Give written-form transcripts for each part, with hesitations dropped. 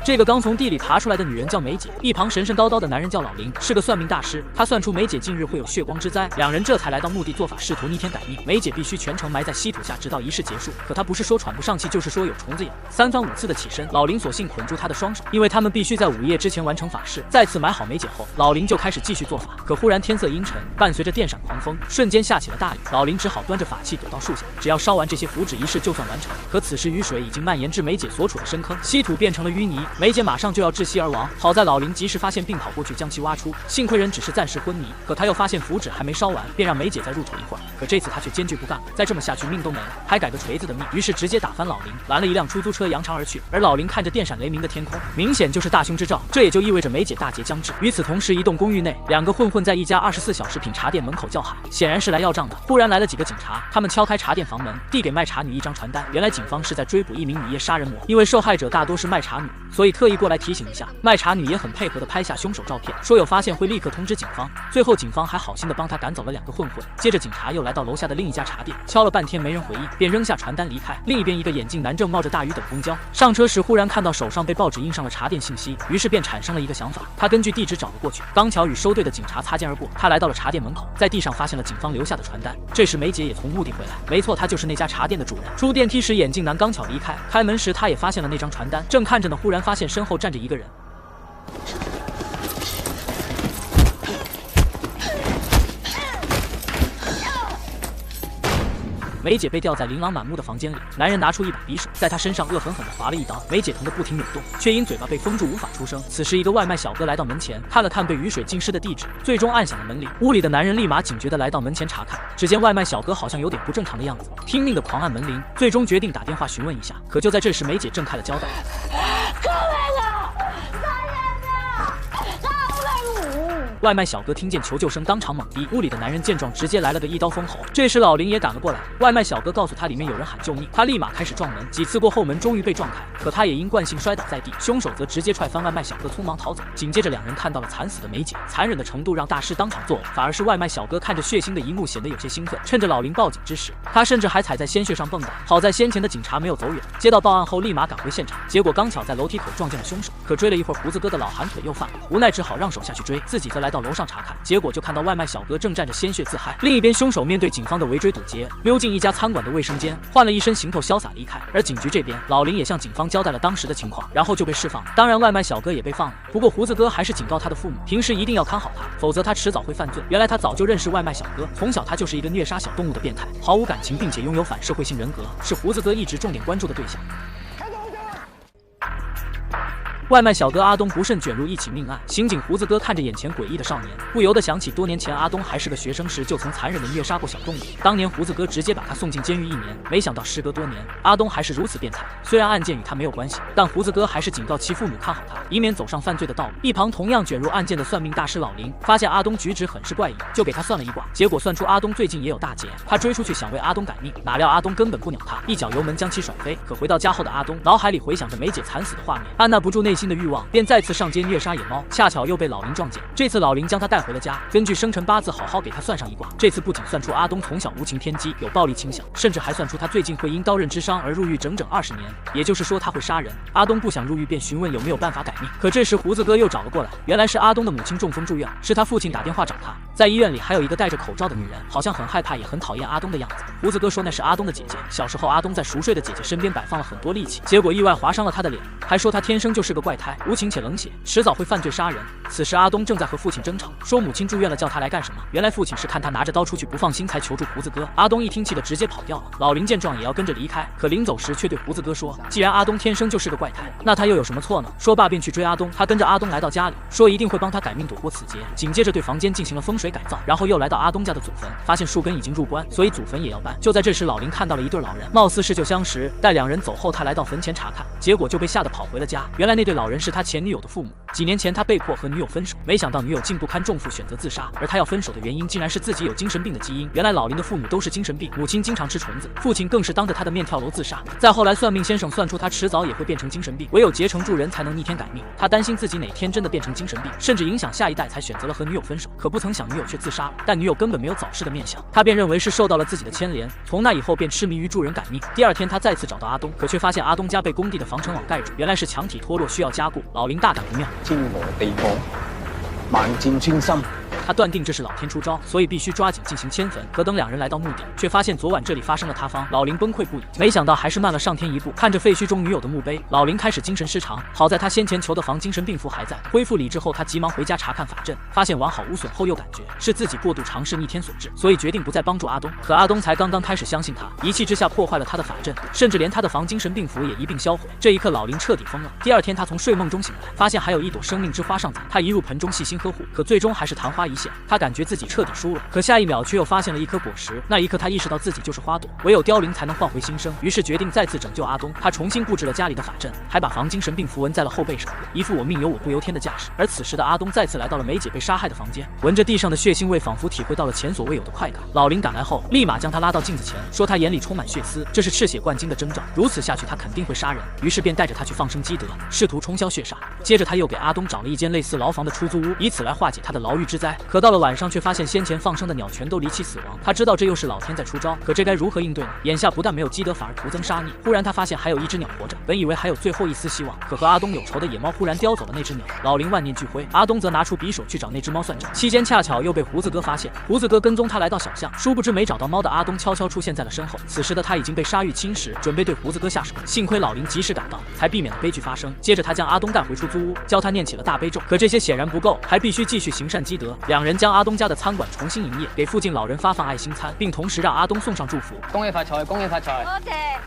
这个刚从地里爬出来的女人叫梅姐，一旁神神叨叨的男人叫老林，是个算命大师。他算出梅姐近日会有血光之灾，两人这才来到墓地做法，试图逆天改命。梅姐必须全程埋在稀土下，直到仪式结束。可她不是说喘不上气，就是说有虫子咬。三番五次的起身，老林索性捆住她的双手，因为他们必须在午夜之前完成法事。再次埋好梅姐后，老林就开始继续做法。可忽然天色阴沉，伴随着电闪狂风，瞬间下起了大雨。老林只好端着法器躲到树下，只要烧完这些符纸，仪式就算完成。可此时雨水已经蔓延至梅姐所处的深坑，稀土变成了淤泥，梅姐马上就要窒息而亡。好在老林及时发现并跑过去将其挖出，幸亏人只是暂时昏迷。可他又发现符纸还没烧完，便让梅姐再入土一会儿。可这次他却坚决不干了，再这么下去命都没了，还改个锤子的命。于是直接打翻老林，拦了一辆出租车扬长而去。而老林看着电闪雷鸣的天空，明显就是大凶之兆，这也就意味着梅姐大劫将至。与此同时，一栋公寓内，两个混混在一家24小时品茶店门口叫喊，显然是来要账的。忽然来了几个警察，他们敲开茶店房门，递给卖茶女一张传单。原来警方是在追捕一名女夜杀人魔，因为受害者大多是卖茶女，所以特意过来提醒一下。卖茶女也很配合的拍下凶手照片，说有发现会立刻通知警方。最后警方还好心的帮他赶走了两个混混。接着警察又来到楼下的另一家茶店，敲了半天没人回应，便扔下传单离开。另一边，一个眼镜男正冒着大雨等公交，上车时忽然看到手上被报纸印上了茶店信息，于是便产生了一个想法，他根据地址找了过去，刚巧与收队的警察擦肩而过。他来到了茶店门口，在地上发现了警方留下的传单。这时梅姐也从墓地回来，没错，她就是那家茶店的主人。出电梯时，眼镜男刚巧离开，开门时他也发现了那张传单，正看着呢，忽然发现身后站着一个人。梅姐被吊在琳琅满目的房间里，男人拿出一把匕首，在她身上恶狠狠地划了一刀。梅姐疼得不停扭动，却因嘴巴被封住无法出声。此时，一个外卖小哥来到门前，看了看被雨水浸湿的地址，最终按响了门铃。屋里的男人立马警觉地来到门前查看，只见外卖小哥好像有点不正常的样子，拼命地狂按门铃，最终决定打电话询问一下。可就在这时，梅姐正开了交道。外卖小哥听见求救声，当场懵逼。屋里的男人见状，直接来了个一刀封喉。这时老林也赶了过来，外卖小哥告诉他里面有人喊救命，他立马开始撞门。几次过后，门终于被撞开，可他也因惯性摔倒在地，凶手则直接踹翻外卖小哥，匆忙逃走。紧接着两人看到了惨死的梅姐，残忍的程度让大师当场作呕，反而是外卖小哥看着血腥的一幕显得有些兴奋。趁着老林报警之时，他甚至还踩在鲜血上蹦跶。好在先前的警察没有走远，接到报案后立马赶回现场，结果刚巧在楼梯口撞见了凶手。可追了一会儿，胡子哥的老寒腿又犯了，无奈只好让手下去追，自己则来到楼上查看，结果就看到外卖小哥正蘸着鲜血自嗨。另一边，凶手面对警方的围追堵截，溜进一家餐馆的卫生间，换了一身行头潇洒离开。而警局这边，老林也向警方交代了当时的情况，然后就被释放。当然，外卖小哥也被放了。不过胡子哥还是警告他的父母，平时一定要看好他，否则他迟早会犯罪。原来他早就认识外卖小哥，从小他就是一个虐杀小动物的变态，毫无感情，并且拥有反社会性人格，是胡子哥一直重点关注的对象。外卖小哥阿东不慎卷入一起命案，刑警胡子哥看着眼前诡异的少年，不由得想起多年前阿东还是个学生时就曾残忍的虐杀过小动物。当年胡子哥直接把他送进监狱1年，没想到时隔多年，阿东还是如此变态。虽然案件与他没有关系，但胡子哥还是警告其父母看好他，以免走上犯罪的道路。一旁同样卷入案件的算命大师老林发现阿东举止很是怪异，就给他算了一卦，结果算出阿东最近也有大劫。他追出去想为阿东改命，哪料阿东根本不鸟他，一脚油门将其甩飞。可回到家后的阿东脑海里回想着梅姐惨死的画面，按捺不住内心的欲望，便再次上街虐杀野猫，恰巧又被老林撞见。这次老林将他带回了家，根据生辰八字好好给他算上一卦。这次不仅算出阿东从小无情偏激，有暴力倾向，甚至还算出他最近会因刀刃之伤而入狱整整20年，也就是说他会杀人。阿东不想入狱，便询问有没有办法改命。可这时胡子哥又找了过来，原来是阿东的母亲中风住院，是他父亲打电话找他。在医院里还有一个戴着口罩的女人，好像很害怕也很讨厌阿东的样子。胡子哥说那是阿东的姐姐，小时候阿东在熟睡的姐姐身边摆放了很多利器，结果意外划伤了他的脸，还说他天生就是个怪胎，无情且冷血，迟早会犯罪杀人。此时阿东正在和父亲争吵，说母亲住院了叫他来干什么。原来父亲是看他拿着刀出去不放心才求助胡子哥。阿东一听气得直接跑掉了。老林见状也要跟着离开，可临走时却对胡子哥说，既然阿东天生就是个怪胎，那他又有什么错呢？说罢便去追阿东。他跟着阿东来到家里，说一定会帮他改命躲过此劫。紧接着对房间进行了风水改造，然后又来到阿东家的祖坟，发现树根已经入棺，所以祖坟也要搬。就在这时，老林看到了一对老人，貌似是旧相识。待两人走后，他来到坟前查看，结果就被吓得跑回了家。原来那对老人是他前女友的父母，几年前他被迫和女友分手，没想到女友竟不堪重负选择自杀，而他要分手的原因竟然是自己有精神病的基因。原来老林的父母都是精神病，母亲经常吃虫子，父亲更是当着他的面跳楼自杀。再后来算命先生算出他迟早也会变成精神病，唯有结成助人才能逆天改命。他担心自己哪天真的变成精神病，甚至影响下一代，才选择了和女友分手。可不曾想女友却自杀了，但女友根本没有早逝的面相，他便认为是受到了自己的牵连，从那以后便痴迷于助人改命。第二天他再次找到阿东，可却发现阿东家被工地的防尘网盖住，原来来是强体脱落需要加固。老林大感不妙，天罗地网，万箭穿心。他断定这是老天出招，所以必须抓紧进行迁坟。可等两人来到墓地，却发现昨晚这里发生了塌方，老林崩溃不已。没想到还是慢了上天一步。看着废墟中女友的墓碑，老林开始精神失常。好在他先前求的防精神病符还在。恢复理智后，他急忙回家查看法阵，发现完好无损后，又感觉是自己过度尝试逆天所致，所以决定不再帮助阿东。可阿东才刚刚开始相信他，一气之下破坏了他的法阵，甚至连他的防精神病符也一并销毁。这一刻，老林彻底疯了。第二天，他从睡梦中醒来，发现还有一朵生命之花尚在，他移入盆中细心呵护，可最终还是昙花一现。他感觉自己彻底输了，可下一秒却又发现了一颗果实。那一刻，他意识到自己就是花朵，唯有凋零才能换回新生，于是决定再次拯救阿东。他重新布置了家里的法阵，还把防精神病符纹在了后背上，一副我命由我不由天的架势。而此时的阿东再次来到了梅姐被杀害的房间，闻着地上的血腥味，仿佛体会到了前所未有的快感。老林赶来后，立马将他拉到镜子前，说他眼里充满血丝，这是赤血灌精的征兆，如此下去他肯定会杀人。于是便带着他去放生积德，试图冲销血煞。接着他又给阿东找了一间类似牢房的出租屋，以此来化解他的牢狱之灾。可到了晚上，却发现先前放生的鸟全都离奇死亡。他知道这又是老天在出招，可这该如何应对呢？眼下不但没有积德，反而徒增杀孽。忽然他发现还有一只鸟活着，本以为还有最后一丝希望，可和阿东有仇的野猫忽然叼走了那只鸟。老林万念俱灰，阿东则拿出匕首去找那只猫算账，期间恰巧又被胡子哥发现。胡子哥跟踪他来到小巷，殊不知没找到猫的阿东悄悄出现在了身后。此时的他已经被鲨鱼侵蚀，准备对胡子哥下手。幸亏老林及时赶到，才避免了悲剧发生。接着他将阿东带回出租屋，教他念起了大悲咒。可这些显然不够，还必须继续行善积德。两人将阿东家的餐馆重新营业，给附近老人发放爱心餐，并同时让阿东送上祝福。恭喜發財，恭喜發財！多謝。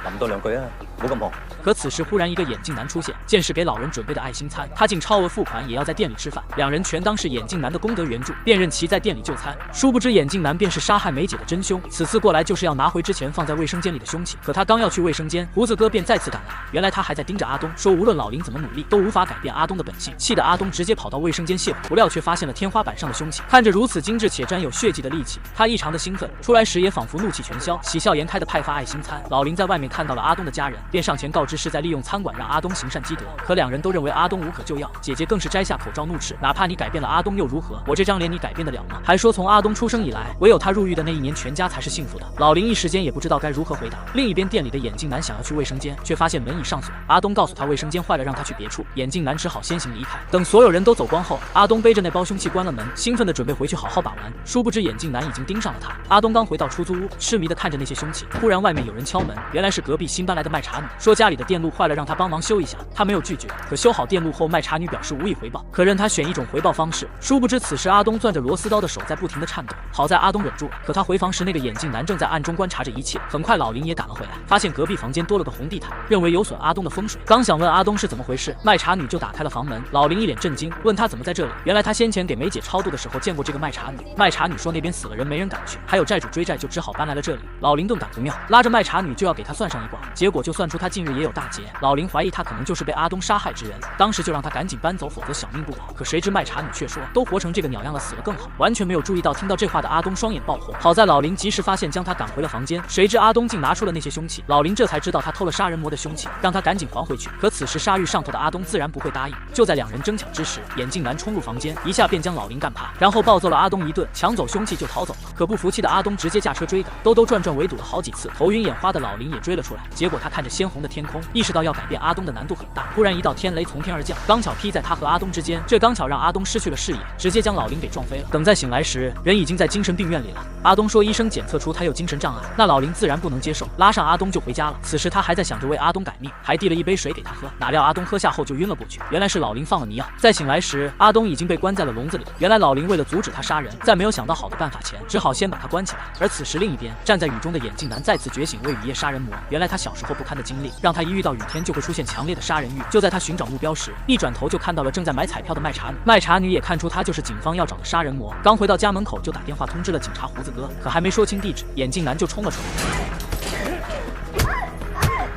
諗多兩句啊，唔好咁忙。可此时忽然一个眼镜男出现，见是给老人准备的爱心餐，他竟超额付款也要在店里吃饭。两人全当是眼镜男的功德援助，便任其在店里就餐。殊不知眼镜男便是杀害梅姐的真凶，此次过来就是要拿回之前放在卫生间里的凶器。可他刚要去卫生间，胡子哥便再次赶来。原来他还在盯着阿东，说无论老林怎么努力，都无法改变阿东的本性。气得阿东直接跑到卫生间卸补，不料却发现了天花板上的凶器。看着如此精致且沾有血迹的利器，他异常的兴奋。出来时也仿佛怒气全消，喜笑颜开的派发爱心餐。老林在外面看到了阿东的家人，便上前告知是在利用餐馆让阿东行善积德。可两人都认为阿东无可救药，姐姐更是摘下口罩怒斥：哪怕你改变了阿东又如何？我这张脸你改变得了吗？还说从阿东出生以来，唯有他入狱的那一年，全家才是幸福的。老林一时间也不知道该如何回答。另一边，店里的眼镜男想要去卫生间，却发现门已上锁。阿东告诉他卫生间坏了，让他去别处。眼镜男只好先行离开。等所有人都走光后，阿东背着那包凶器关了门，兴奋地准备回去好好把玩。殊不知眼镜男已经盯上了他。阿东刚回到出租屋，痴迷地看着那些凶器，忽然外面有人敲门，原来是隔壁新搬来的卖茶女，说家里的电路坏了，让他帮忙修一下。他没有拒绝，可修好电路后，卖茶女表示无以回报，可任他选一种回报方式。殊不知此时阿东攥着螺丝刀的手在不停地颤抖。好在阿东忍住了，可他回房时，那个眼镜男正在暗中观察着一切。很快老林也赶了回来，发现隔壁房间多了个红地毯，认为有损阿东的风水。刚想问阿东是怎么回事，卖茶女就打开了房门。老林一脸震惊，问他怎么在这里。原来他先前给梅姐超度的时候见过这个卖茶女。卖茶女说那边死了人，没人敢去，还有债主追债，就只好搬来了这里。老林顿感不妙，拉着卖茶女就要给他算上一卦，结果就算出他近日也有大劫。老林怀疑他可能就是被阿东杀害之人，当时就让他赶紧搬走，否则小命不保。可谁知卖茶女却说都活成这个鸟样了，死了更好，完全没有注意到。听到这话的阿东双眼爆红，好在老林及时发现，将他赶回了房间。谁知阿东竟拿出了那些凶器，老林这才知道他偷了杀人魔的凶器，让他赶紧还回去。可此时杀狱上头的阿东自然不会答应。就在两人争抢之时，眼镜男冲入房间，一下便将老林干趴，然后暴揍了阿东一顿，抢走凶器就逃走了。可不服气的阿东直接驾车追赶，兜兜转转围堵了好几次，头晕眼花的老林也追了出来。结果他看着鲜红的天空，意识到要改变阿东的难度很大。忽然一道天雷从天而降，刚巧劈在他和阿东之间，这刚巧让阿东失去了视野，直接将老林给撞飞了。等再醒来时，人已经在精神病院里了。阿东说医生检测出他有精神障碍，那老林自然不能接受，拉上阿东就回家了。此时他还在想着为阿东改命，还递了一杯水给他喝，哪料阿东喝下后就晕了过去。原来是老林放了迷药。再醒来时，阿东已经被关在了笼子里。原来老林为了阻止他杀人，在没有想到好的办法前，只好先把他关起来。而此时另一边，站在雨中的眼镜男再次觉醒，为雨夜杀人魔。原来他小时候不堪的经历，让他一遇到雨天就会出现强烈的杀人欲。就在他寻找目标时，一转头就看到了正在买彩票的卖茶女。卖茶女也看出他就是警方要找的杀人魔，刚回到家门口就打电话通知了警察胡子哥，可还没说清地址，眼镜男就冲了出来。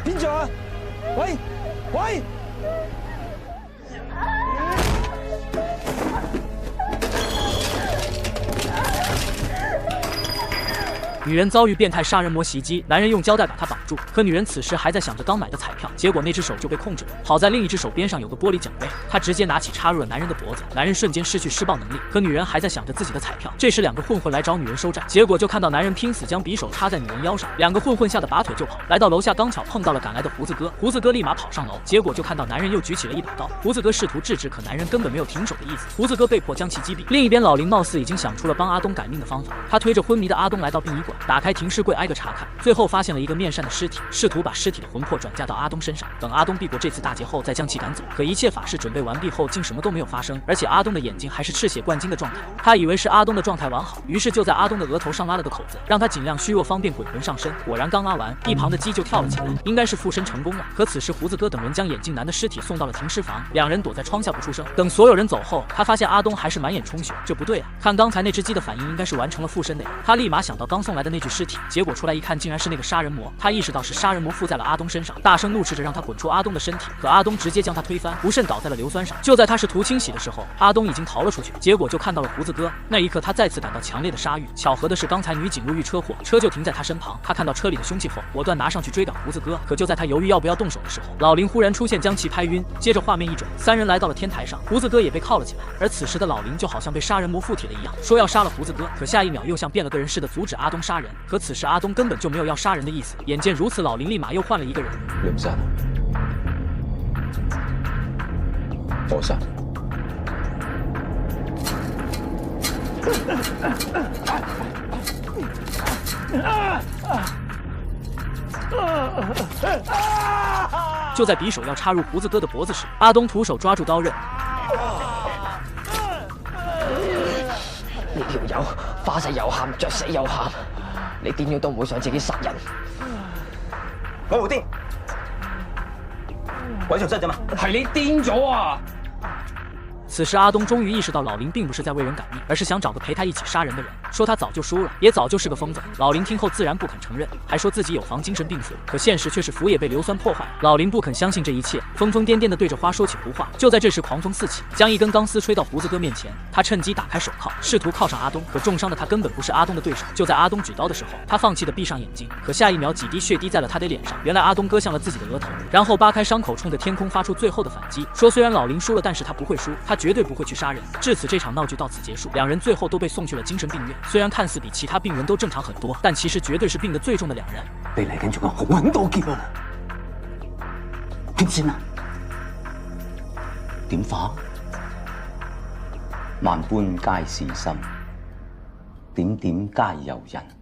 邊座啊？喂喂！女人遭遇变态杀人魔袭击，男人用胶带把她绑住，可女人此时还在想着刚买的彩票，结果那只手就被控制了。好在另一只手边上有个玻璃奖杯，她直接拿起插入了男人的脖子，男人瞬间失去施暴能力。可女人还在想着自己的彩票。这时2个混混来找女人收债，结果就看到男人拼死将匕首插在女人腰上，2个混混吓得拔腿就跑。来到楼下刚巧碰到了赶来的胡子哥，胡子哥立马跑上楼，结果就看到男人又举起了一把刀，胡子哥试图制止，可男人根本没有停手的意思，胡子哥被迫将其击毙。另一边老林貌似已经想出了帮阿东改命的方法，他推着昏迷的阿东来到殡仪馆，打开停尸柜挨个查看，最后发现了一个面善的尸体，试图把尸体的魂魄转嫁到阿东身上，等阿东避过这次大劫后再将其赶走。可一切法事准备完毕后，竟什么都没有发生，而且阿东的眼睛还是赤血灌金的状态。他以为是阿东的状态完好，于是就在阿东的额头上拉了个口子，让他尽量虚弱，方便鬼魂上身。果然刚拉完，一旁的鸡就跳了起来，应该是附身成功了。可此时胡子哥等人将眼镜男的尸体送到了停尸房，2人躲在窗下不出声。等所有人走后，他发现阿东还是满眼充血，这不对啊！看刚才那只鸡的反应，应该是完成了附身的呀。他立马想到刚送来的那具尸体，结果出来一看，竟然是那个杀人魔。他意识到是杀人魔附在了阿东身上，大声怒斥着让他滚出阿东的身体。可阿东直接将他推翻，不慎倒在了硫酸上。就在他试图清洗的时候，阿东已经逃了出去，结果就看到了胡子哥。那一刻，他再次感到强烈的杀欲。巧合的是，刚才女警路遇车祸，车就停在他身旁。他看到车里的凶器后，果断拿上去追赶胡子哥。可就在他犹豫要不要动手的时候，老林忽然出现，将其拍晕。接着画面一转，3人来到了天台上，胡子哥也被铐了起来。而此时的老林就好像被杀人魔附体了一样，说要杀了胡子哥，可下一秒又像变了个人似的阻止阿东杀人。可此时阿东根本就没有要杀人的意思。眼见如此，老林立马又换了一个人。梁生，我杀。就在匕首要插入胡子哥的脖子时，阿東徒手抓住刀刃。呢條友花世又喊，着死又喊，你點樣都唔會想自己殺人。我冇癲，鬼上身啫嘛。係你癲咗啊！此时阿东终于意识到老林并不是在为人赶命，而是想找个陪他一起杀人的人，说他早就输了，也早就是个疯子。老林听后自然不肯承认，还说自己有防精神病符，可现实却是符也被硫酸破坏。老林不肯相信这一切，疯疯癫癫地对着花说起胡话。就在这时，狂风四起，将一根钢丝吹到胡子哥面前，他趁机打开手铐，试图铐上阿东，可重伤的他根本不是阿东的对手。就在阿东举刀的时候，他放弃地闭上眼睛，可下一秒几滴血滴在了他的脸上。原来阿东割向了自己的额头，然后扒开伤口，冲着天空发出最后的反击，说虽然老林输了，但是他不会输，他绝对不会去杀人。至此，这场闹剧到此结束，两人最后都被送去了精神病院。虽然看似比其他病人都正常很多，但其实绝对是病得最重的两人。你嚟緊仲有好撚多劫啊！點算啊？點化？萬般皆是心，點點皆由人。